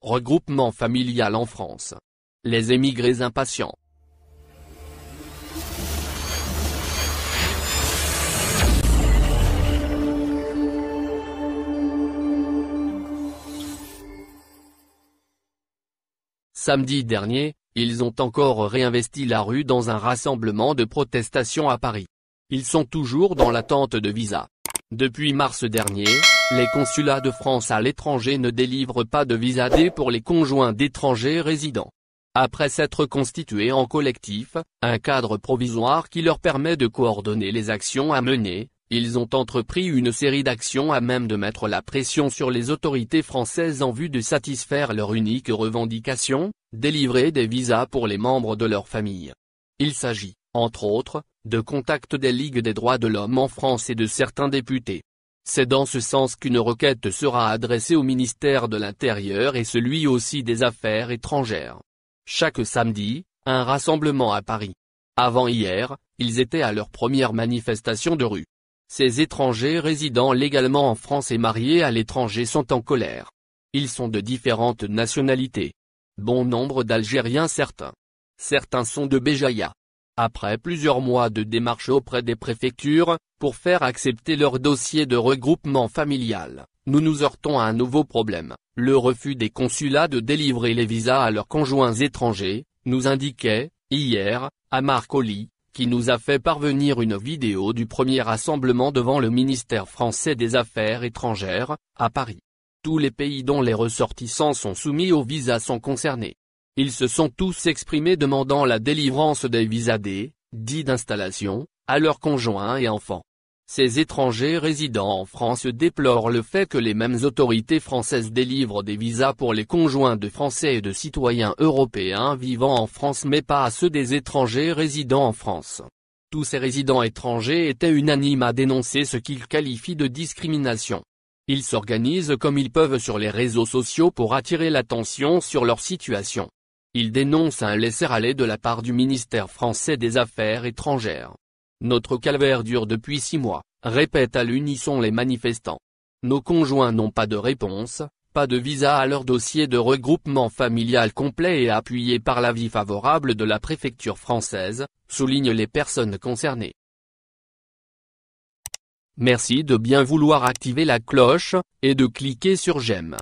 Regroupement familial en France. Les émigrés impatients. Samedi dernier, ils ont encore réinvesti la rue dans un rassemblement de protestation à Paris. Ils sont toujours dans l'attente de visa. Depuis mars dernier, les consulats de France à l'étranger ne délivrent pas de visa D pour les conjoints d'étrangers résidents. Après s'être constitués en collectif, un cadre provisoire qui leur permet de coordonner les actions à mener, ils ont entrepris une série d'actions à même de mettre la pression sur les autorités françaises en vue de satisfaire leur unique revendication, délivrer des visas pour les membres de leur famille. Il s'agit, entre autres, de contacts des Ligues des droits de l'homme en France et de certains députés. C'est dans ce sens qu'une requête sera adressée au ministère de l'Intérieur et celui aussi des Affaires étrangères. Chaque samedi, un rassemblement à Paris. Avant hier, ils étaient à leur première manifestation de rue. Ces étrangers résidant légalement en France et mariés à l'étranger sont en colère. Ils sont de différentes nationalités. Bon nombre d'Algériens certains. Certains sont de Béjaïa. Après plusieurs mois de démarches auprès des préfectures, pour faire accepter leur dossier de regroupement familial, nous nous heurtons à un nouveau problème, le refus des consulats de délivrer les visas à leurs conjoints étrangers, nous indiquait, hier, Amar Koli, qui nous a fait parvenir une vidéo du premier rassemblement devant le ministère français des Affaires étrangères, à Paris. Tous les pays dont les ressortissants sont soumis aux visas sont concernés. Ils se sont tous exprimés demandant la délivrance des visas D, dits d'installation, à leurs conjoints et enfants. Ces étrangers résidant en France déplorent le fait que les mêmes autorités françaises délivrent des visas pour les conjoints de Français et de citoyens européens vivant en France mais pas à ceux des étrangers résidant en France. Tous ces résidents étrangers étaient unanimes à dénoncer ce qu'ils qualifient de discrimination. Ils s'organisent comme ils peuvent sur les réseaux sociaux pour attirer l'attention sur leur situation. Ils dénoncent un laisser-aller de la part du ministère français des Affaires étrangères. Notre calvaire dure depuis 6 mois, répètent à l'unisson les manifestants. Nos conjoints n'ont pas de réponse, pas de visa à leur dossier de regroupement familial complet et appuyé par l'avis favorable de la préfecture française, soulignent les personnes concernées. Merci de bien vouloir activer la cloche, et de cliquer sur j'aime.